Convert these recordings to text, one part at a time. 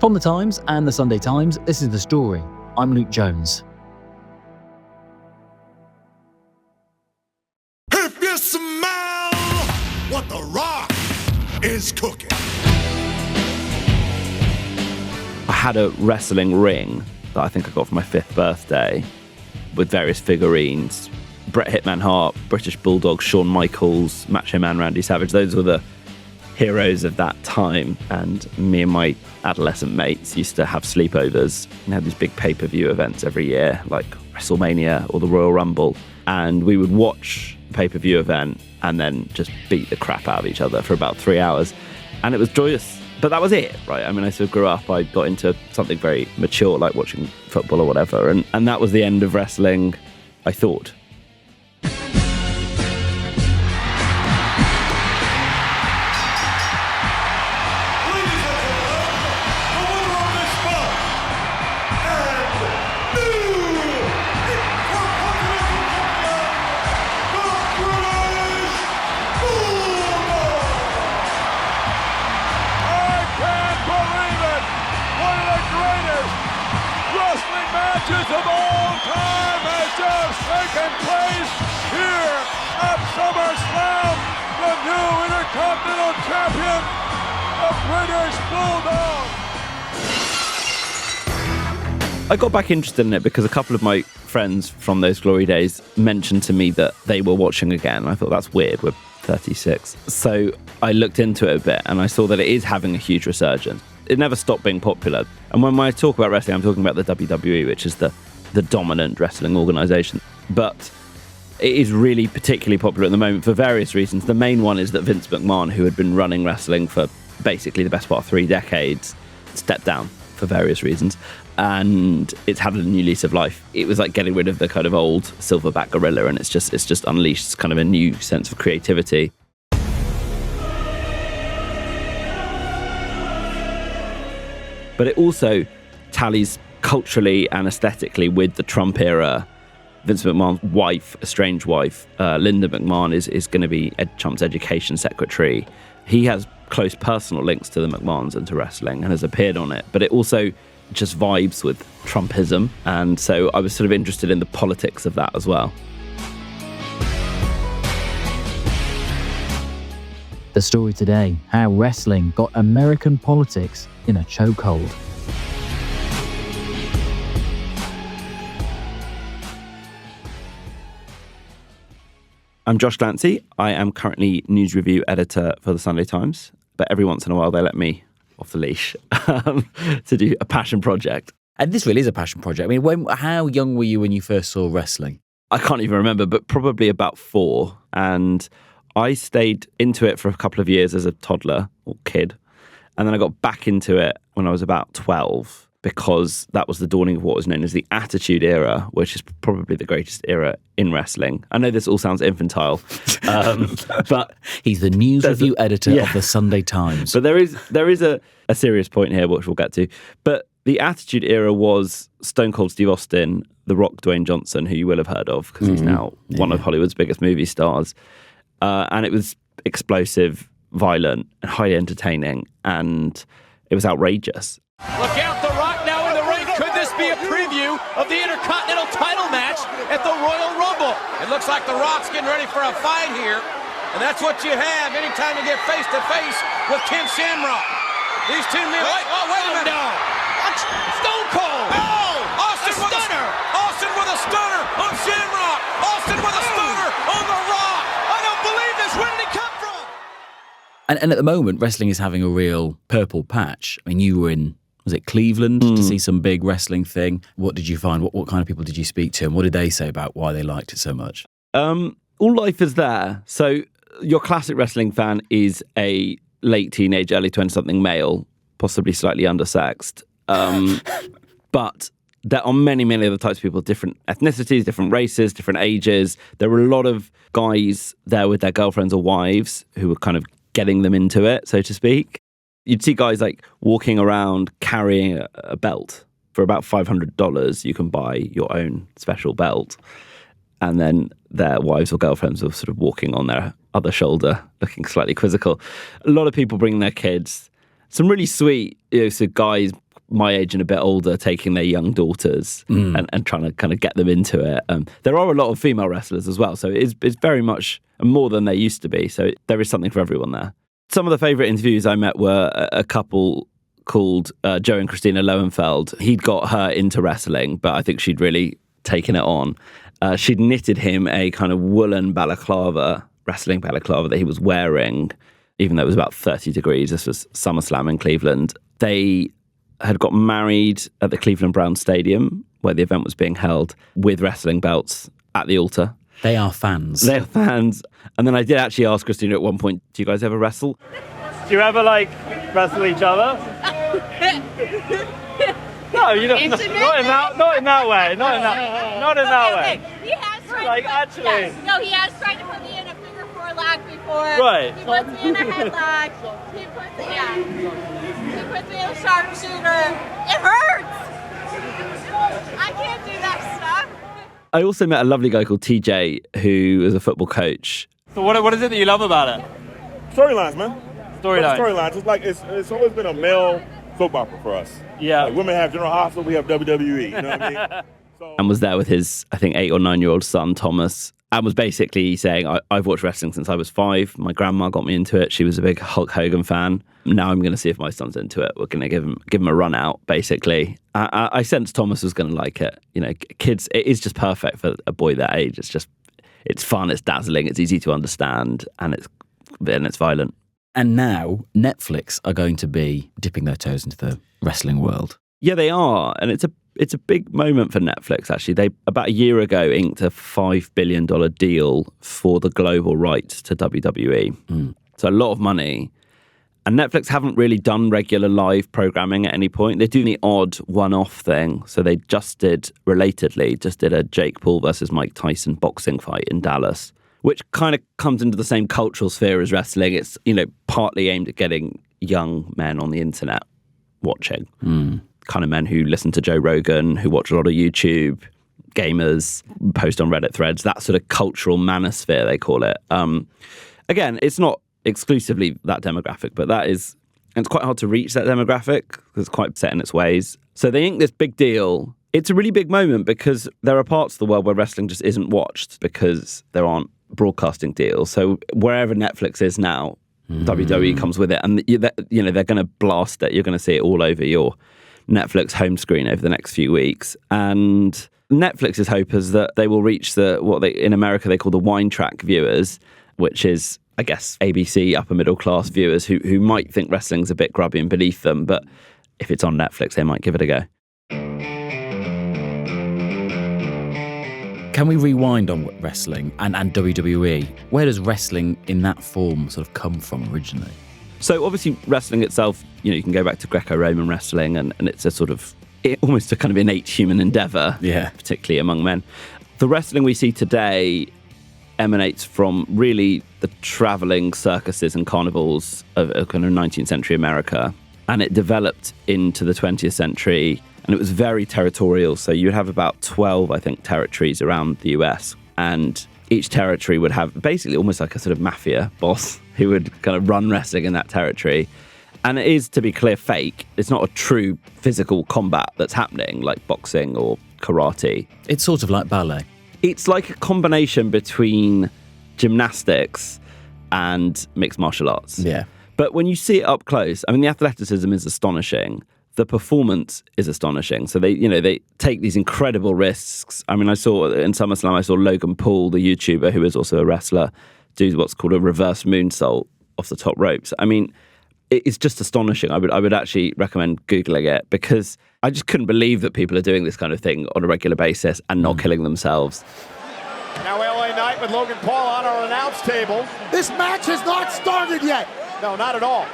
On The Times and The Sunday Times, this is The Story. I'm Luke Jones. If you smell what The Rock is cooking. I had a wrestling ring that I think I got for my 5th birthday with various figurines. Bret Hitman Hart, British Bulldog, Shawn Michaels, Macho Man Randy Savage. Those were the heroes of that time. And me and my adolescent mates used to have sleepovers and had these big pay-per-view events every year, like WrestleMania or the Royal Rumble. And we would watch the pay-per-view event and then just beat the crap out of each other for about 3 hours. And it was joyous. But that was it, right? I mean, I sort of grew up, I got into something very mature, like watching football or whatever. And that was the end of wrestling, I thought. Of all time has just taken place here at SummerSlam. The new Intercontinental Champion, the British Bulldog. I got back interested in it because a couple of my friends from those glory days mentioned to me that they were watching again. I thought, that's weird, we're 36. So I looked into it a bit and I saw that it is having a huge resurgence. It never stopped being popular. And when I talk about wrestling, I'm talking about the WWE, which is the dominant wrestling organisation. But it is really particularly popular at the moment for various reasons. The main one is that Vince McMahon, who had been running wrestling for basically the best part of 3 decades, stepped down for various reasons. And it's had a new lease of life. It was like getting rid of the kind of old silverback gorilla, and it's just unleashed kind of a new sense of creativity. But it also tallies culturally and aesthetically with the Trump era. Vince McMahon's wife, estranged wife, Linda McMahon, is going to be Trump's education secretary. He has close personal links to the McMahons and to wrestling and has appeared on it. But it also just vibes with Trumpism. And so I was sort of interested in the politics of that as well. The Story today, how wrestling got American politics in a chokehold. I'm Josh Glancy. I am currently news review editor for the Sunday Times, but every once in a while they let me off the leash to do a passion project. And this really is a passion project. I mean, how young were you when you first saw wrestling? I can't even remember, but probably about 4. And I stayed into it for a couple of years as a toddler or kid. And then I got back into it when I was about 12 because that was the dawning of what was known as the Attitude Era, which is probably the greatest era in wrestling. I know this all sounds infantile, but he's the news review editor of the Sunday Times. But there is a serious point here, which we'll get to. But the Attitude Era was Stone Cold Steve Austin, The Rock Dwayne Johnson, who you will have heard of because he's now one of Hollywood's biggest movie stars. And it was explosive, violent, and highly entertaining, and it was outrageous. Look out, The Rock now in the ring. Could this be a preview of the Intercontinental title match at the Royal Rumble? It looks like The Rock's getting ready for a fight here, and that's what you have anytime you get face-to-face with Ken Shamrock. These two men... wait a minute. Stone Cold! Oh! Austin with a stunner! Austin with a stunner on Shamrock! Austin with a stunner on The Rock! I don't believe this! Where did he come from? And at the moment, wrestling is having a real purple patch. I mean, you were in, was it Cleveland, to see some big wrestling thing? What did you find? What kind of people did you speak to? And what did they say about why they liked it so much? All life is there. So your classic wrestling fan is a late teenage, early 20-something male, possibly slightly undersexed. But there are many, many other types of people, different ethnicities, different races, different ages. There were a lot of guys there with their girlfriends or wives who were kind of getting them into it, so to speak. You'd see guys like walking around carrying a belt. For about $500, you can buy your own special belt. And then their wives or girlfriends were sort of walking on their other shoulder, looking slightly quizzical. A lot of people bring their kids. Some really sweet, so guys my age and a bit older taking their young daughters and trying to kind of get them into it. There are a lot of female wrestlers as well, so it's very much more than there used to be. So there is something for everyone there. Some of the favourite interviews I met were a couple called Joe and Christina Lowenfeld. He'd got her into wrestling, but I think she'd really taken it on. She'd knitted him a kind of woolen balaclava, wrestling balaclava that he was wearing, even though it was about 30 degrees. This was SummerSlam in Cleveland. They had got married at the Cleveland Browns Stadium, where the event was being held, with wrestling belts at the altar. They are fans. They're fans. And then I did actually ask Christina at one point, do you guys ever wrestle? Do you ever, wrestle each other? No, you don't. Not in that way. Not in that way. He has tried actually. No, he has tried to put me in a figure four lock before. Right. He puts me in a headlock. He puts me in a sharpshooter. It hurts. I can't do that stuff. I also met a lovely guy called TJ, who is a football coach. So what is it that you love about it? Storylines, man. Storylines. It's it's always been a male soap opera for us. Yeah. Like women have General Hospital, we have WWE. You know what I mean? And was there with his, I think, 8 or 9-year-old son, Thomas, and was basically saying, I've watched wrestling since I was 5. My grandma got me into it. She was a big Hulk Hogan fan. Now I'm going to see if my son's into it. We're going to give him a run out, basically. I sensed Thomas was going to like it. You know, kids, it is just perfect for a boy that age. It's fun, it's dazzling, it's easy to understand, and it's violent. And now Netflix are going to be dipping their toes into the wrestling world. Yeah, they are. And it's a big moment for Netflix, actually. They, about a year ago, inked a $5 billion deal for the global rights to WWE. So a lot of money. And Netflix haven't really done regular live programming at any point. They do the odd one-off thing. So they just did a Jake Paul versus Mike Tyson boxing fight in Dallas, which kind of comes into the same cultural sphere as wrestling. It's, partly aimed at getting young men on the internet watching. Kind of men who listen to Joe Rogan, who watch a lot of YouTube, gamers, post on Reddit threads, that sort of cultural manosphere, they call it. Again, it's not exclusively that demographic, but it's quite hard to reach that demographic because it's quite set in its ways. So they inked this big deal. It's a really big moment because there are parts of the world where wrestling just isn't watched because there aren't broadcasting deals. So wherever Netflix is now, WWE comes with it, and they're going to blast it. You're going to see it all over your Netflix home screen over the next few weeks. And Netflix's hope is that they will reach in America they call the wine track viewers, which is, I guess, ABC upper middle class viewers who might think wrestling's a bit grubby and beneath them, but if it's on Netflix, they might give it a go. Can we rewind on wrestling and WWE? Where does wrestling in that form sort of come from originally? So obviously wrestling itself, you can go back to Greco-Roman wrestling and it's a sort of almost a kind of innate human endeavour, particularly among men. The wrestling we see today emanates from really the travelling circuses and carnivals of kind of 19th century America. And it developed into the 20th century and it was very territorial. So you'd have about 12, I think, territories around the US. And each territory would have basically almost like a sort of mafia boss who would kind of run wrestling in that territory. And it is, to be clear, fake. It's not a true physical combat that's happening like boxing or karate. It's sort of like ballet. It's like a combination between gymnastics and mixed martial arts. Yeah. But when you see it up close, I mean, the athleticism is astonishing. The performance is astonishing. So they take these incredible risks. I mean, I saw in SummerSlam, Logan Paul, the YouTuber who is also a wrestler, do what's called a reverse moonsault off the top ropes. I mean, it's just astonishing. I would actually recommend Googling it because I just couldn't believe that people are doing this kind of thing on a regular basis and not killing themselves. Now LA Knight with Logan Paul on our announce table. This match has not started yet. No, not at all.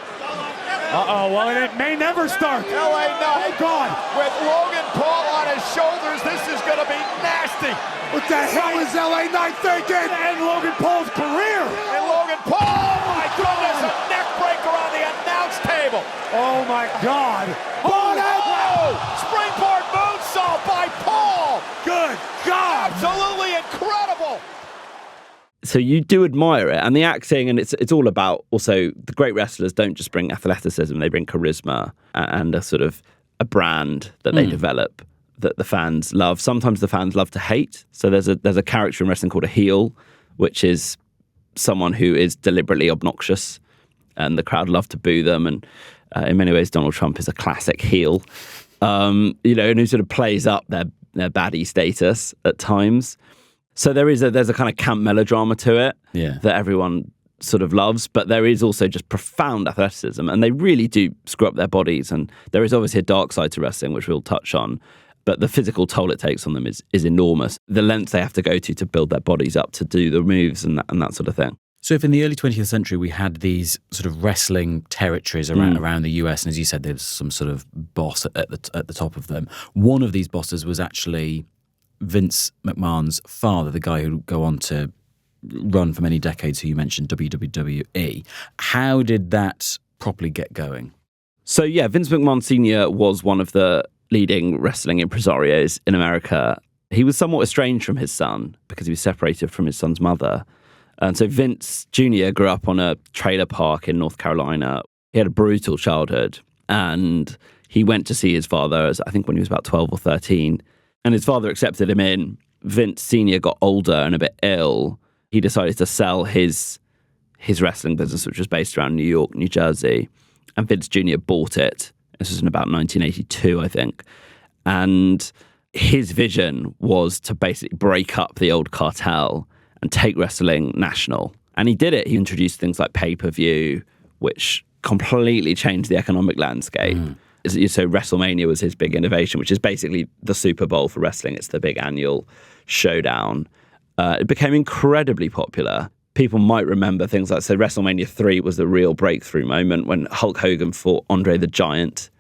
Well, it may never start. LA Knight Oh, God. with Logan Paul on his shoulders. This is going to be nasty. What the hell is LA Knight thinking? And Logan Paul's career. And Logan Paul, oh my goodness, a neck breaker on the announce table. Oh, my God. Oh, springboard moonsault by Paul. Good God. Absolutely incredible. So you do admire it, and the acting, and it's all about also the great wrestlers don't just bring athleticism; they bring charisma and a sort of a brand that they develop that the fans love. Sometimes the fans love to hate. So there's a character in wrestling called a heel, which is someone who is deliberately obnoxious and the crowd love to boo them. And in many ways, Donald Trump is a classic heel, and who sort of plays up their baddie status at times. So there's a kind of camp melodrama to it that everyone sort of loves, but there is also just profound athleticism, and they really do screw up their bodies. And there is obviously a dark side to wrestling, which we'll touch on, but the physical toll it takes on them is enormous. The lengths they have to go to build their bodies up to do the moves and that sort of thing. So if in the early 20th century we had these sort of wrestling territories around the US, and as you said, there's some sort of boss at the top of them. One of these bosses was actually Vince McMahon's father, the guy who would go on to run for many decades, who you mentioned, WWE. How did that properly get going? So yeah, Vince McMahon Sr. was one of the leading wrestling impresarios in America. He was somewhat estranged from his son because he was separated from his son's mother. And so Vince Jr. grew up on a trailer park in North Carolina. He had a brutal childhood, and he went to see his father, I think when he was about 12 or 13, and his father accepted him in. Vince Sr. got older and a bit ill. He decided to sell his wrestling business, which was based around New York, New Jersey, and Vince Jr. bought it. This was in about 1982, I think. And his vision was to basically break up the old cartel and take wrestling national. And he did it. He introduced things like pay-per-view, which completely changed the economic landscape. So WrestleMania was his big innovation, which is basically the Super Bowl for wrestling. It's the big annual showdown. It became incredibly popular. People might remember things like, so WrestleMania 3 was the real breakthrough moment when Hulk Hogan fought Andre the Giant.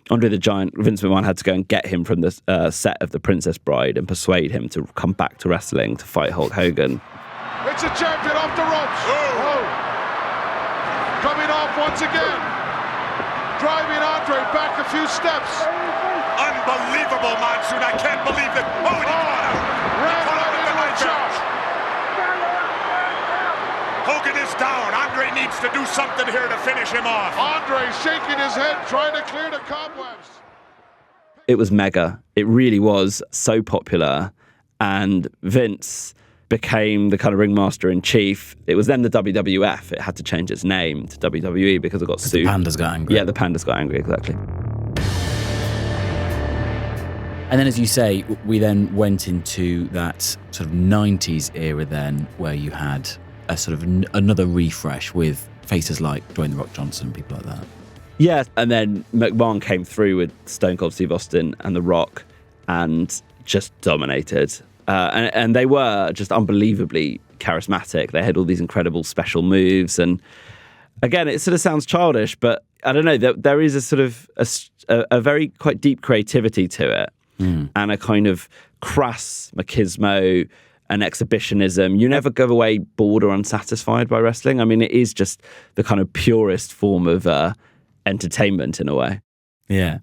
Andre the Giant, Vince McMahon had to go and get him from the set of The Princess Bride and persuade him to come back to wrestling to fight Hulk Hogan. It's a champion off the ropes. Oh. Coming off once again. Driving Andre back a few steps. Unbelievable, Monsoon. I can't believe that. Oh, and he caught him. Ran right into a chop. Hogan is down. Andre needs to do something here to finish him off. Andre shaking his head, trying to clear the cobwebs. It was mega. It really was so popular. And Vince became the kind of ringmaster in chief. It was then the WWF. It had to change its name to WWE because it got sued. The Pandas got angry. Yeah, the Pandas got angry, exactly. And then, as you say, we then went into that sort of 90s era then, where you had a sort of another refresh with faces like Dwayne "The Rock" Johnson, people like that. Yeah, and then McMahon came through with Stone Cold Steve Austin and The Rock and just dominated. And they were just unbelievably charismatic. They had all these incredible special moves. And again, it sort of sounds childish, but I don't know, there is a sort of a very quite deep creativity to it and a kind of crass machismo and exhibitionism. You never go away bored or unsatisfied by wrestling. I mean, it is just the kind of purest form of entertainment in a way. Yeah.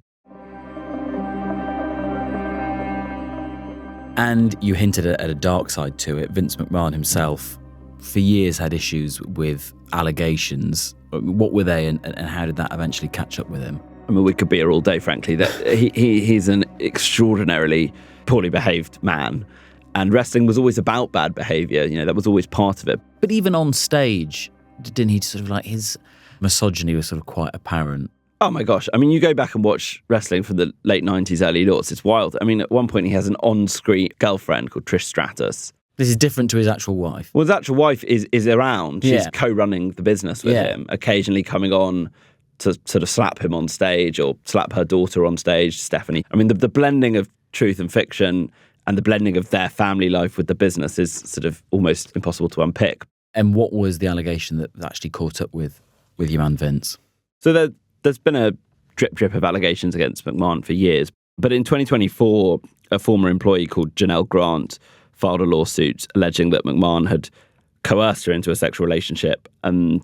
And you hinted at a dark side to it. Vince McMahon himself, for years, had issues with allegations. What were they, and how did that eventually catch up with him? I mean, we could be here all day, frankly. That he's an extraordinarily poorly behaved man. And wrestling was always about bad behaviour. You know, that was always part of it. But even on stage, didn't he sort of like his misogyny was sort of quite apparent? Oh my gosh. I mean, you go back and watch wrestling from the late 90s, early aughts, it's wild. I mean, at one point he has an on-screen girlfriend called Trish Stratus. This is different to his actual wife. Well, his actual wife is around. She's co-running the business with him, occasionally coming on to sort of slap him on stage or slap her daughter on stage, Stephanie. I mean, the blending of truth and fiction and the blending of their family life with the business is sort of almost impossible to unpick. And what was the allegation that actually caught up with your man Vince? So there's been a drip of allegations against McMahon for years. But in 2024, a former employee called Janelle Grant filed a lawsuit alleging that McMahon had coerced her into a sexual relationship and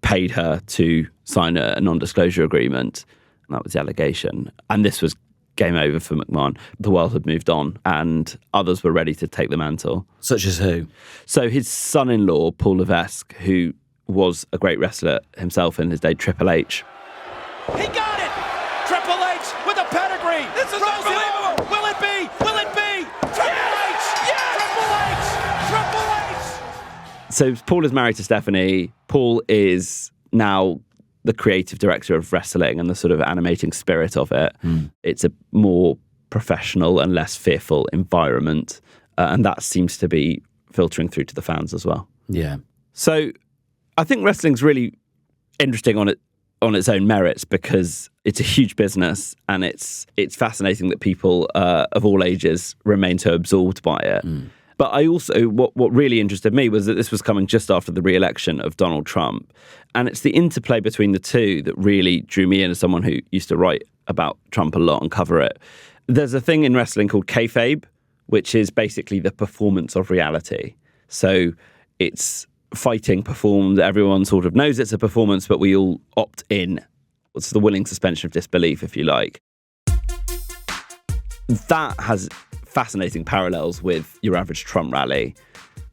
paid her to sign a non-disclosure agreement. And that was the allegation. And this was game over for McMahon. The world had moved on and others were ready to take the mantle. Such as who? So his son-in-law, Paul Levesque, who was a great wrestler himself in his day, Triple H. He got it! Triple Triple H with a pedigree. This is unbelievable. Will it be? Will it be? Triple H! Yes! Triple H! So Paul is married to Stephanie. Paul is now the creative director of wrestling and the sort of animating spirit of it. It's a more professional and less fearful environment. And that seems to be filtering through to the fans as well. Yeah. So I think wrestling's really interesting on its own merits because it's a huge business and it's fascinating that people of all ages remain so absorbed by it. But I also, what really interested me was that this was coming just after the re-election of Donald Trump. And it's the interplay between the two that really drew me in as someone who used to write about Trump a lot and cover it. There's a thing in wrestling called kayfabe, which is basically the performance of reality. So it's fighting performed. Everyone sort of knows it's a performance, but we all opt in. It's the willing suspension of disbelief, if you like. That has fascinating parallels with your average Trump rally,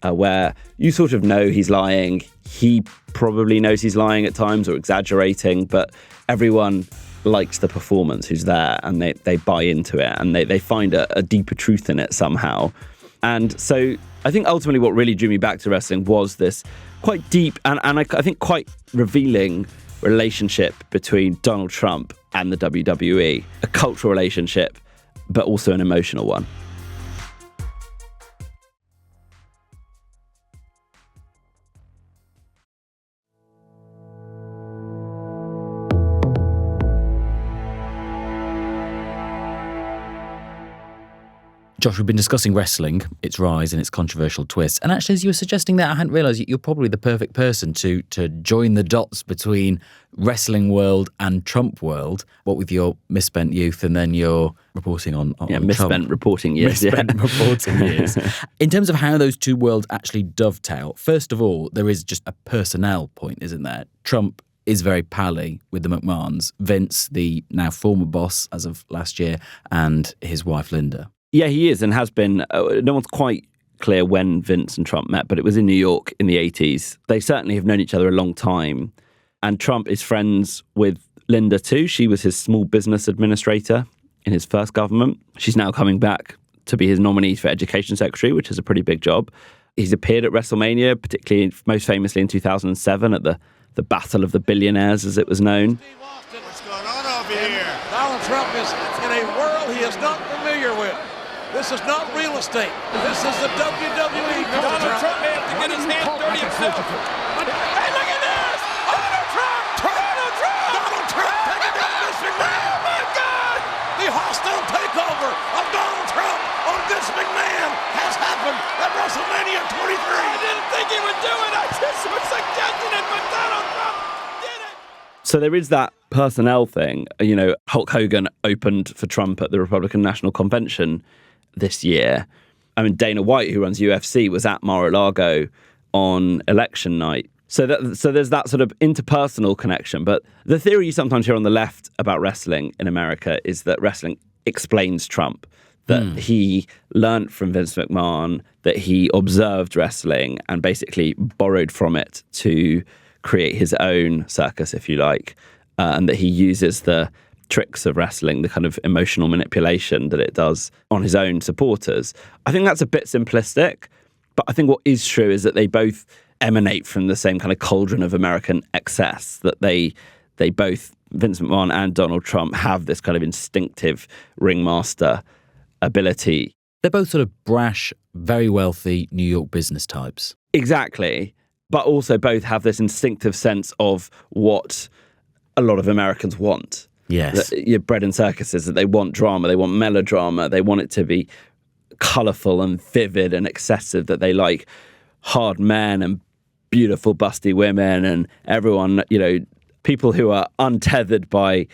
where you sort of know he's lying. He probably knows he's lying at times or exaggerating, but everyone likes the performance who's there and they buy into it and they find a deeper truth in it somehow. And so I think ultimately what really drew me back to wrestling was this quite deep and I think quite revealing relationship between Donald Trump and the WWE, a cultural relationship, but also an emotional one. Josh, we've been discussing wrestling, its rise and its controversial twists. And actually, as you were suggesting that, I hadn't realised you're probably the perfect person to join the dots between wrestling world and Trump world. What with your misspent youth and then your reporting on misspent Trump. reporting years. Misspent reporting years. In terms of how those two worlds actually dovetail, first of all, there is just a personnel point, isn't there? Trump is very pally with the McMahons. Vince, the now former boss as of last year, and his wife, Linda. Yeah, he is and has been. No one's quite clear when Vince and Trump met, but it was in New York in the 80s. They certainly have known each other a long time. And Trump is friends with Linda too. She was his small business administrator in his first government. She's now coming back to be his nominee for education secretary, which is a pretty big job. He's appeared at WrestleMania, particularly most famously in 2007 at the Battle of the Billionaires, as it was known. What's going on over here? Donald Trump is in a world he is not familiar with. This is not real estate. This is the WWE. Donald Trump may have to get his hands dirty himself. Hey, look at this! Donald Trump! Donald Trump! Donald Trump taking down Vince McMahon! Oh, my God! The hostile takeover of Donald Trump on Vince McMahon has happened at WrestleMania 23. I didn't think he would do it. I just was suggesting it, but Donald Trump did it. So there is that personnel thing. You know, Hulk Hogan opened for Trump at the Republican National Convention this year. I mean, Dana White, who runs UFC, was at Mar-a-Lago on election night. So there's that sort of interpersonal connection. But the theory you sometimes hear on the left about wrestling in America is that wrestling explains Trump, that he learned from Vince McMahon, that he observed wrestling and basically borrowed from it to create his own circus, if you like, and that he uses the tricks of wrestling, the kind of emotional manipulation that it does on his own supporters. I think that's a bit simplistic, but I think what is true is that they both emanate from the same kind of cauldron of American excess, that they both, Vince McMahon and Donald Trump, have this kind of instinctive ringmaster ability. They're both sort of brash, very wealthy New York business types. Exactly. But also both have this instinctive sense of what a lot of Americans want. Yes. Your bread and circuses, that they want drama, they want melodrama, they want it to be colourful and vivid and excessive, that they like hard men and beautiful busty women and everyone, you know, people who are untethered by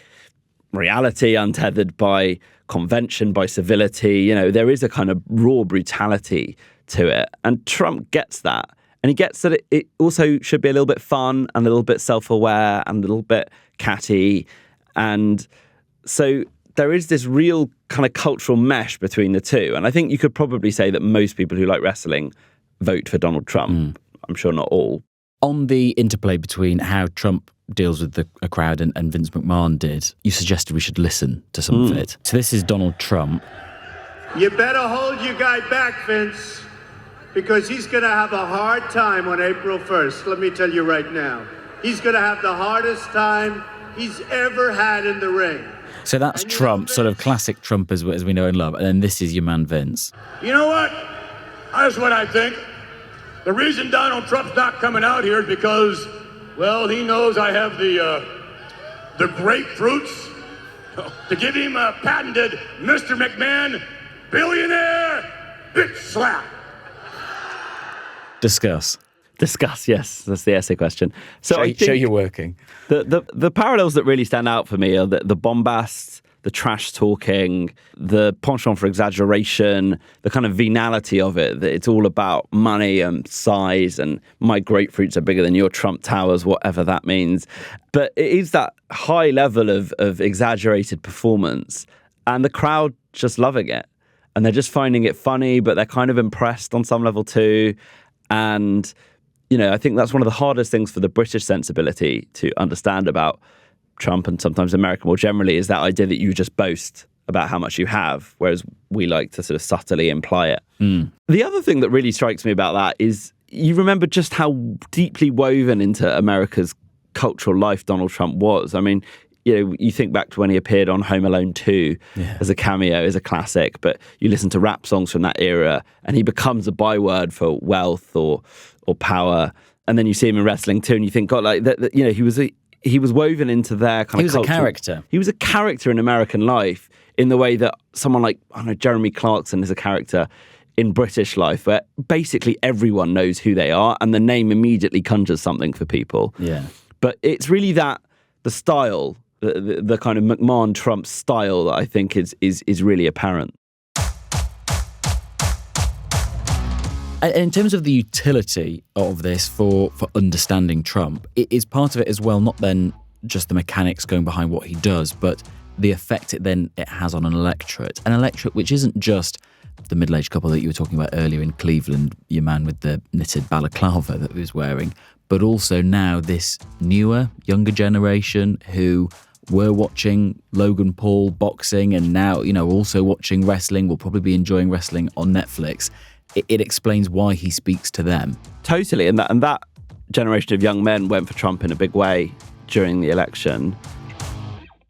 reality, untethered by convention, by civility. You know, there is a kind of raw brutality to it. And Trump gets that. And he gets that it also should be a little bit fun and a little bit self-aware and a little bit catty. And so there is this real kind of cultural mesh between the two. And I think you could probably say that most people who like wrestling vote for Donald Trump. I'm sure not all. On the interplay between how Trump deals with a crowd, and Vince McMahon did. You suggested we should listen to some of it. So this is Donald Trump. You better hold your guy back, Vince, because he's going to have a hard time on April 1st. Let me tell you right now. He's going to have the hardest time he's ever had in the ring. So that's Trump, sort of classic Trump as we know and love. And then this is your man, Vince. You know what? That's what I think. The reason Donald Trump's not coming out here is because, well, he knows I have the grapefruits to give him a patented Mr. McMahon billionaire bitch slap. Discuss. Discuss, yes. That's the essay question. So I think show you're working. The parallels that really stand out for me are the bombast, the trash talking, the penchant for exaggeration, the kind of venality of it, that it's all about money and size and my grapefruits are bigger than your Trump Towers, whatever that means. But it is that high level of exaggerated performance and the crowd just loving it. And they're just finding it funny, but they're kind of impressed on some level too. And, you know, I think that's one of the hardest things for the British sensibility to understand about Trump and sometimes America more generally, is that idea that you just boast about how much you have, whereas we like to sort of subtly imply it. The other thing that really strikes me about that is you remember just how deeply woven into America's cultural life Donald Trump was. I mean, you know, you think back to when he appeared on Home Alone 2 as a cameo, as a classic, but you listen to rap songs from that era and he becomes a byword for wealth or power. And then you see him in wrestling too and you think, God, like, that, you know, he was woven into their kind of culture. He was a character. He was a character in American life in the way that someone like, I don't know, Jeremy Clarkson is a character in British life, where basically everyone knows who they are and the name immediately conjures something for people. Yeah. But it's really that the style, the kind of McMahon-Trump style that I think is really apparent. And in terms of the utility of this for understanding Trump, it is part of it as well, not then just the mechanics going behind what he does, but the effect it has on an electorate which isn't just the middle-aged couple that you were talking about earlier in Cleveland, your man with the knitted balaclava that he was wearing, but also now this newer, younger generation who were watching Logan Paul boxing and now, you know, also watching wrestling, will probably be enjoying wrestling on Netflix. It explains why he speaks to them. Totally. And that generation of young men went for Trump in a big way during the election.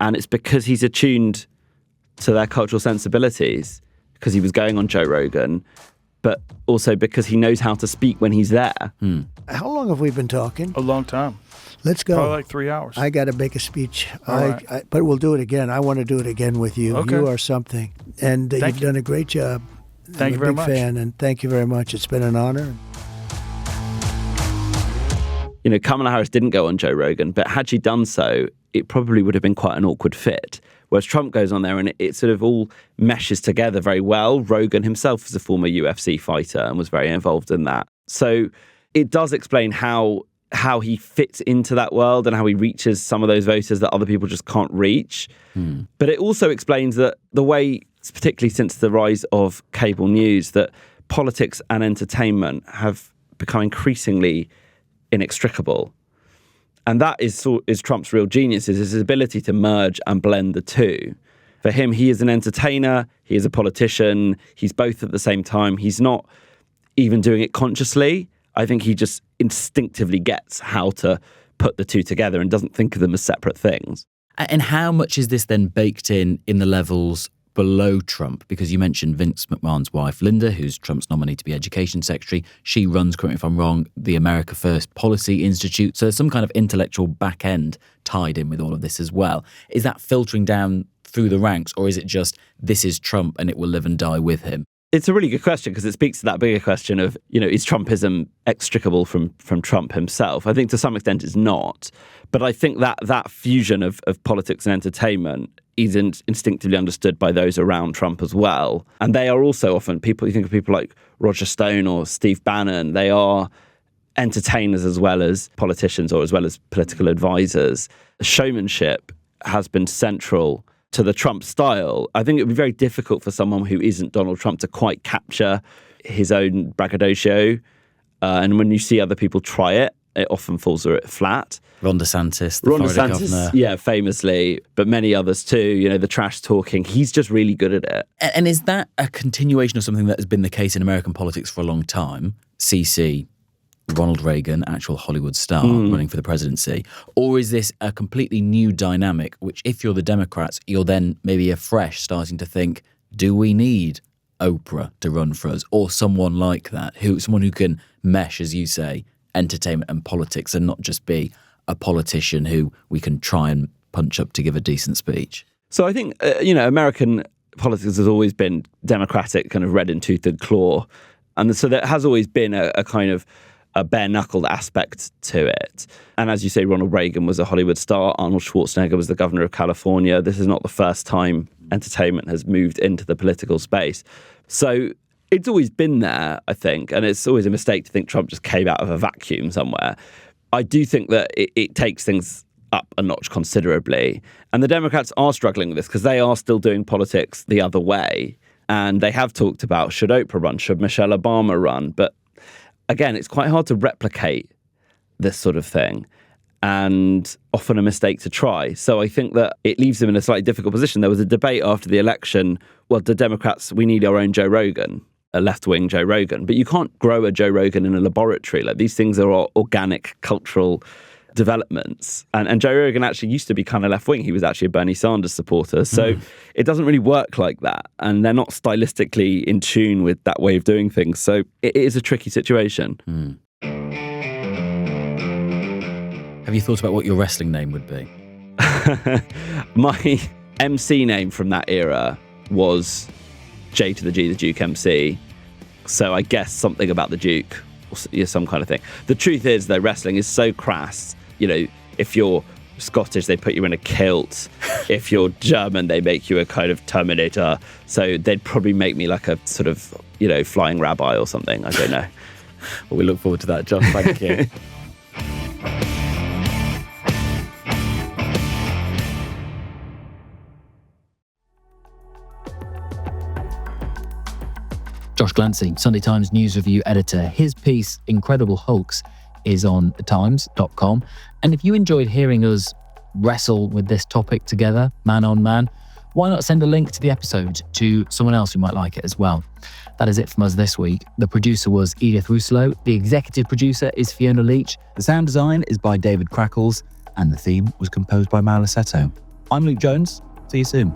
And it's because he's attuned to their cultural sensibilities, because he was going on Joe Rogan, but also because he knows how to speak when he's there. How long have we been talking? A long time. Let's go. Probably like 3 hours. I got to make a speech, Right. but we'll do it again. I want to do it again with you. Okay. You are something. And you've done a great job. Thank you very much. I'm a big fan, and thank you very much. It's been an honor. You know, Kamala Harris didn't go on Joe Rogan, but had she done so, it probably would have been quite an awkward fit. Whereas Trump goes on there and it sort of all meshes together very well. Rogan himself is a former UFC fighter and was very involved in that. So it does explain how he fits into that world and how he reaches some of those voters that other people just can't reach. But it also explains that the way, particularly since the rise of cable news, that politics and entertainment have become increasingly inextricable. And that is Trump's real genius, is his ability to merge and blend the two. For him, he is an entertainer, he is a politician, he's both at the same time. He's not even doing it consciously. I think he just instinctively gets how to put the two together and doesn't think of them as separate things. And how much is this then baked in the levels below Trump? Because you mentioned Vince McMahon's wife, Linda, who's Trump's nominee to be Education Secretary. She runs, correct me if I'm wrong, the America First Policy Institute. So there's some kind of intellectual back end tied in with all of this as well. Is that filtering down through the ranks, or is it just this is Trump and it will live and die with him? It's a really good question because it speaks to that bigger question of, you know, is Trumpism extricable from Trump himself? I think to some extent it's not. But I think that fusion of politics and entertainment isn't instinctively understood by those around Trump as well. And they are also often people, you think of people like Roger Stone or Steve Bannon, they are entertainers as well as politicians or as well as political advisors. Showmanship has been central to the Trump style. I think it would be very difficult for someone who isn't Donald Trump to quite capture his own braggadocio. And when you see other people try it, it often falls flat. Ron DeSantis, the Florida governor. Yeah, famously, but many others too. You know, the trash talking. He's just really good at it. And is that a continuation of something that has been the case in American politics for a long time? CC, Ronald Reagan, actual Hollywood star running for the presidency? Or is this a completely new dynamic, which if you're the Democrats, you're then maybe afresh starting to think, do we need Oprah to run for us, or someone like that, someone who can mesh, as you say, entertainment and politics, and not just be a politician who we can try and punch up to give a decent speech? So I think American politics has always been democratic, kind of red in tooth and claw, and so there has always been a kind of a bare-knuckled aspect to it. And as you say, Ronald Reagan was a Hollywood star. Arnold Schwarzenegger was the governor of California. This is not the first time entertainment has moved into the political space. So it's always been there, I think, and it's always a mistake to think Trump just came out of a vacuum somewhere. I do think that it takes things up a notch considerably. And the Democrats are struggling with this because they are still doing politics the other way. And they have talked about, should Oprah run? Should Michelle Obama run? But again, it's quite hard to replicate this sort of thing, and often a mistake to try. So I think that it leaves them in a slightly difficult position. There was a debate after the election, well, the Democrats, we need our own Joe Rogan, a left-wing Joe Rogan. But you can't grow a Joe Rogan in a laboratory. Like, these things are all organic cultural developments. And Joe Rogan actually used to be kind of left-wing. He was actually a Bernie Sanders supporter. So it doesn't really work like that. And they're not stylistically in tune with that way of doing things. So it is a tricky situation. Have you thought about what your wrestling name would be? My MC name from that era was J to the G, the Duke MC. So I guess something about the Duke, or some kind of thing. The truth is, though, wrestling is so crass. You know, if you're Scottish, they put you in a kilt. If you're German, they make you a kind of Terminator. So they'd probably make me like a sort of, flying rabbi or something. I don't know. Well, we look forward to that, John. Thank you. Josh Glancy, Sunday Times News Review editor. His piece, Incredible Hulks, is on thetimes.com. And if you enjoyed hearing us wrestle with this topic together, man on man, why not send a link to the episode to someone else who might like it as well? That is it from us this week. The producer was Edith Rousselot. The executive producer is Fiona Leach. The sound design is by David Crackles. And the theme was composed by Mal Assetto. I'm Luke Jones. See you soon.